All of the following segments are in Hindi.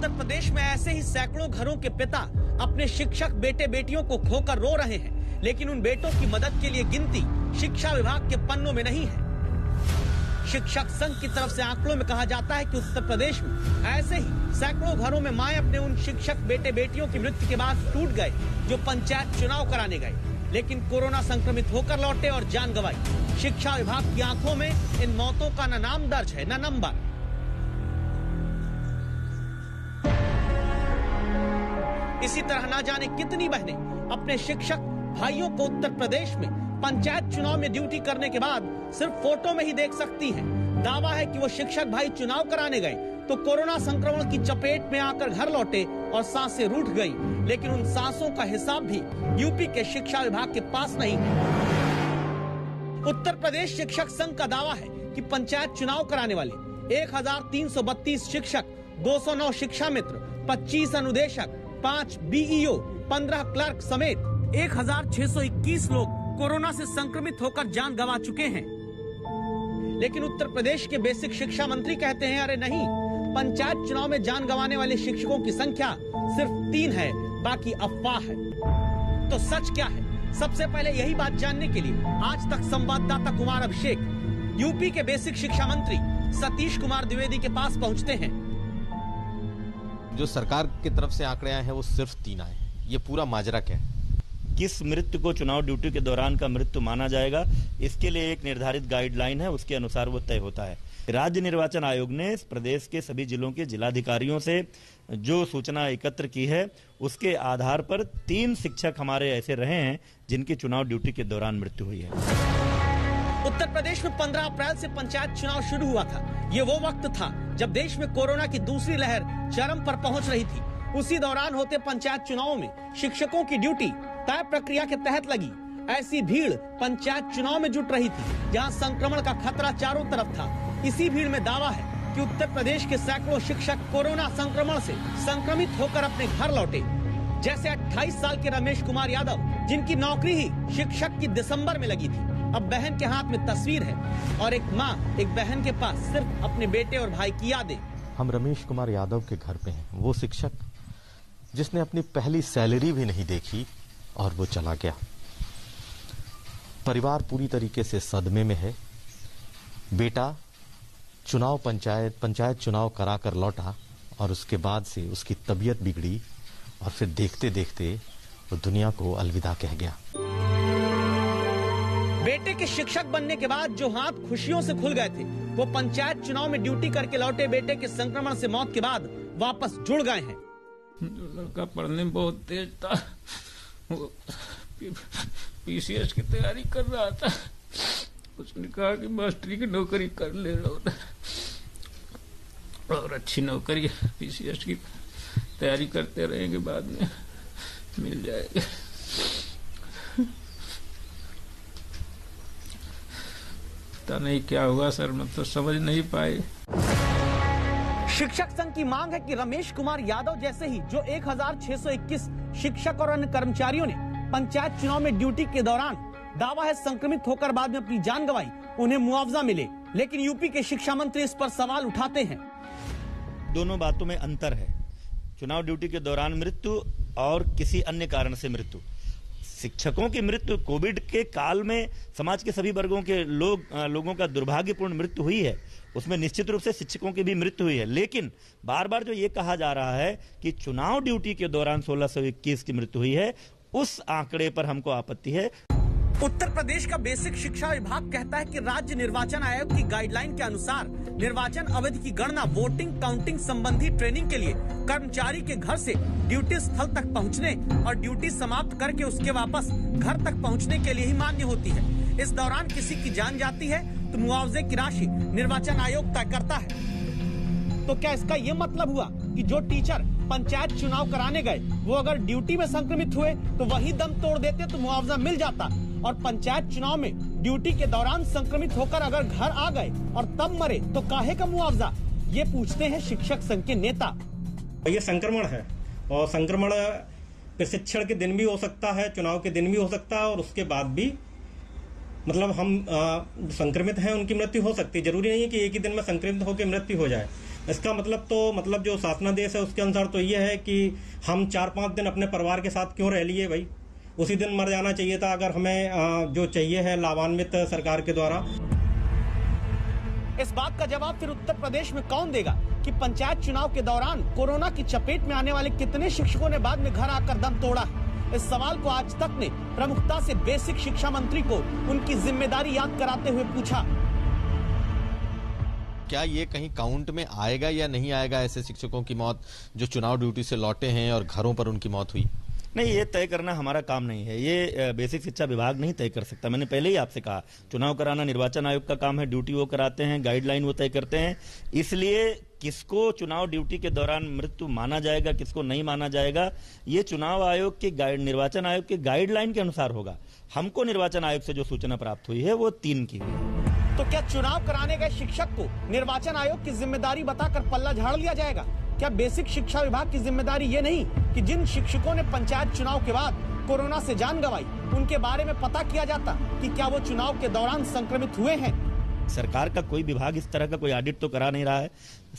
उत्तर प्रदेश में ऐसे ही सैकड़ों घरों के पिता अपने शिक्षक बेटे बेटियों को खोकर रो रहे हैं, लेकिन उन बेटों की मदद के लिए गिनती शिक्षा विभाग के पन्नों में नहीं है। शिक्षक संघ की तरफ से आंकड़ों में कहा जाता है कि उत्तर प्रदेश में ऐसे ही सैकड़ों घरों में माएं अपने उन शिक्षक बेटे बेटियों की मृत्यु के बाद टूट गए जो पंचायत चुनाव कराने गए, लेकिन कोरोना संक्रमित होकर लौटे और जान गंवाई। शिक्षा विभाग की आंखों में इन मौतों का न नाम दर्ज है न नंबर। इसी तरह ना जाने कितनी बहनें अपने शिक्षक भाइयों को उत्तर प्रदेश में पंचायत चुनाव में ड्यूटी करने के बाद सिर्फ फोटो में ही देख सकती हैं। दावा है कि वो शिक्षक भाई चुनाव कराने गए तो कोरोना संक्रमण की चपेट में आकर घर लौटे और सांसें रूठ गई, लेकिन उन सांसों का हिसाब भी यूपी के शिक्षा विभाग के पास नहीं है। उत्तर प्रदेश शिक्षक संघ का दावा है कि पंचायत चुनाव कराने वाले 1332 शिक्षक, 209 शिक्षा मित्र, 25 अनुदेशक, 5 बीईओ, 15 क्लर्क समेत 1621 लोग कोरोना से संक्रमित होकर जान गंवा चुके हैं। लेकिन उत्तर प्रदेश के बेसिक शिक्षा मंत्री कहते हैं, अरे नहीं, पंचायत चुनाव में जान गंवाने वाले शिक्षकों की संख्या सिर्फ 3 है, बाकी अफवाह है। तो सच क्या है? सबसे पहले यही बात जानने के लिए आज तक संवाददाता कुमार अभिषेक यूपी के बेसिक शिक्षा मंत्री सतीश कुमार द्विवेदी के पास पहुंचते हैं। जो सरकार की तरफ से आंकड़े आए हैं वो सिर्फ 3 आए हैं। ये पूरा माजरा क्या है? किस मृत्यु को चुनाव ड्यूटी के दौरान का मृत्यु माना जाएगा, इसके लिए एक निर्धारित गाइडलाइन है, उसके अनुसार वो तय होता है। राज्य निर्वाचन आयोग ने प्रदेश के सभी जिलों के जिलाधिकारियों से जो सूचना एकत्र की है उसके आधार पर 3 शिक्षक हमारे ऐसे रहे हैं जिनकी चुनाव ड्यूटी के दौरान मृत्यु हुई है। उत्तर प्रदेश में 15 अप्रैल से पंचायत चुनाव शुरू हुआ था। ये वो वक्त था जब देश में कोरोना की दूसरी लहर चरम पर पहुंच रही थी। उसी दौरान होते पंचायत चुनावों में शिक्षकों की ड्यूटी तय प्रक्रिया के तहत लगी। ऐसी भीड़ पंचायत चुनाव में जुट रही थी जहां संक्रमण का खतरा चारों तरफ था। इसी भीड़ में दावा है कि उत्तर प्रदेश के सैकड़ों शिक्षक कोरोना संक्रमण से संक्रमित होकर अपने घर लौटे। जैसे 28 साल के रमेश कुमार यादव, जिनकी नौकरी ही शिक्षक की दिसंबर में लगी थी। अब बहन के हाथ में तस्वीर है और एक माँ एक बहन के पास सिर्फ अपने बेटे और भाई की यादें। हम रमेश कुमार यादव के घर पे हैं। वो शिक्षक जिसने अपनी पहली सैलरी भी नहीं देखी और वो चला गया। परिवार पूरी तरीके से सदमे में है। बेटा पंचायत चुनाव करा कर लौटा और उसके बाद से उसकी तबीयत बिगड़ी और फिर देखते देखते वो दुनिया को अलविदा कह गया। बेटे के शिक्षक बनने के बाद जो हाथ खुशियों से खुल गए थे, वो पंचायत चुनाव में ड्यूटी करके लौटे बेटे के संक्रमण से मौत के बाद वापस जुड़ गए हैं। लड़का पढ़ने में बहुत तेज था, वो पीसीएस की तैयारी कर रहा था। उसने कहा कि मास्टरी की नौकरी कर ले रहा और अच्छी नौकरी पीसीएस की तैयारी करते रहेंगे, बाद में मिल जाएगा। पता नहीं क्या हुआ सर, मैं तो समझ नहीं पाए। शिक्षक संघ की मांग है कि रमेश कुमार यादव जैसे ही जो 1621 शिक्षक और अन्य कर्मचारियों ने पंचायत चुनाव में ड्यूटी के दौरान दावा है संक्रमित होकर बाद में अपनी जान गंवाई, उन्हें मुआवजा मिले। लेकिन यूपी के शिक्षा मंत्री इस पर सवाल उठाते हैं। दोनों बातों में अंतर है। चुनाव ड्यूटी के दौरान मृत्यु और किसी अन्य कारण से मृत्यु। शिक्षकों की मृत्यु कोविड के काल में समाज के सभी वर्गों के लोगों का दुर्भाग्यपूर्ण मृत्यु हुई है, उसमें निश्चित रूप से शिक्षकों की भी मृत्यु हुई है। लेकिन बार बार जो ये कहा जा रहा है कि चुनाव ड्यूटी के दौरान 1621 की मृत्यु हुई है, उस आंकड़े पर हमको आपत्ति है। उत्तर प्रदेश का बेसिक शिक्षा विभाग कहता है कि राज्य निर्वाचन आयोग की गाइडलाइन के अनुसार निर्वाचन अवधि की गणना वोटिंग काउंटिंग संबंधी ट्रेनिंग के लिए कर्मचारी के घर से ड्यूटी स्थल तक पहुंचने और ड्यूटी समाप्त करके उसके वापस घर तक पहुंचने के लिए ही मान्य होती है। इस दौरान किसी की जान जाती है तो मुआवजे की राशि निर्वाचन आयोग तय करता है। तो क्या इसका ये मतलब हुआ कि जो टीचर पंचायत चुनाव कराने गए वो अगर ड्यूटी में संक्रमित हुए तो वही दम तोड़ देते तो मुआवजा मिल जाता, और पंचायत चुनाव में ड्यूटी के दौरान संक्रमित होकर अगर घर आ गए और तब मरे तो काहे का मुआवजा? ये पूछते हैं शिक्षक संघ के नेता। ये संक्रमण है और संक्रमण प्रशिक्षण के दिन भी हो सकता है, चुनाव के दिन भी हो सकता है और उसके बाद भी मतलब हम संक्रमित हैं उनकी मृत्यु हो सकती है। जरूरी नहीं है कि एक ही दिन में संक्रमित होकर मृत्यु हो जाए। इसका मतलब जो शासनादेश है उसके अनुसार तो ये है कि हम 4-5 दिन अपने परिवार के साथ क्यों रह लिए भाई, उसी दिन मर जाना चाहिए था अगर हमें जो चाहिए है लाभान्वित सरकार के द्वारा। इस बात का जवाब फिर उत्तर प्रदेश में कौन देगा कि पंचायत चुनाव के दौरान कोरोना की चपेट में आने वाले कितने शिक्षकों ने बाद में घर आकर दम तोड़ा है? इस सवाल को आज तक ने प्रमुखता से बेसिक शिक्षा मंत्री को उनकी जिम्मेदारी याद कराते हुए पूछा। क्या ये कहीं काउंट में आएगा या नहीं आएगा, ऐसे शिक्षकों की मौत जो चुनाव ड्यूटी से लौटे हैं और घरों पर उनकी मौत हुई? नहीं, ये तय करना हमारा काम नहीं है, ये बेसिक शिक्षा विभाग नहीं तय कर सकता। मैंने पहले ही आपसे कहा, चुनाव कराना निर्वाचन आयोग का काम है, ड्यूटी वो कराते हैं, गाइडलाइन वो तय करते हैं। इसलिए किसको चुनाव ड्यूटी के दौरान मृत्यु माना जाएगा, किसको नहीं माना जाएगा, ये चुनाव आयोग के निर्वाचन आयोग के गाइडलाइन के अनुसार होगा। हमको निर्वाचन आयोग से जो सूचना प्राप्त हुई है वो 3 की हुई है। तो क्या चुनाव कराने गए शिक्षक को निर्वाचन आयोग की जिम्मेदारी बताकर पल्ला झाड़ लिया जाएगा? क्या बेसिक शिक्षा विभाग की जिम्मेदारी ये नहीं कि जिन शिक्षकों ने पंचायत चुनाव के बाद कोरोना से जान गंवाई, उनके बारे में पता किया जाता कि क्या वो चुनाव के दौरान संक्रमित हुए हैं? सरकार का कोई विभाग इस तरह का कोई ऑडिट तो करा नहीं रहा है।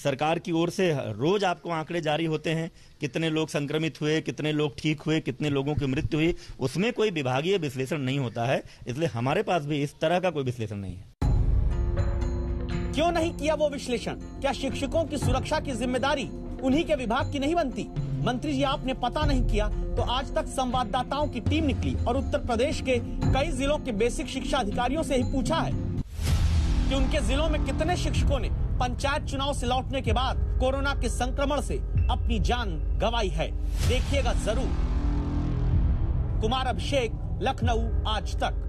सरकार की ओर से रोज आपको आंकड़े जारी होते हैं, कितने लोग संक्रमित हुए, कितने लोग ठीक हुए, कितने लोगों की मृत्यु हुई, उसमें कोई विभागीय विश्लेषण नहीं होता है। इसलिए हमारे पास भी इस तरह का कोई विश्लेषण नहीं है। क्यों नहीं किया वो विश्लेषण? क्या शिक्षकों की सुरक्षा की जिम्मेदारी उन्हीं के विभाग की नहीं बनती? मंत्री जी, आपने पता नहीं किया तो आज तक संवाददाताओं की टीम निकली और उत्तर प्रदेश के कई जिलों के बेसिक शिक्षा अधिकारियों से ही पूछा है कि उनके जिलों में कितने शिक्षकों ने पंचायत चुनाव से लौटने के बाद कोरोना के संक्रमण से अपनी जान गंवाई है। देखिएगा जरूर। कुमार अभिषेक, लखनऊ, आज तक।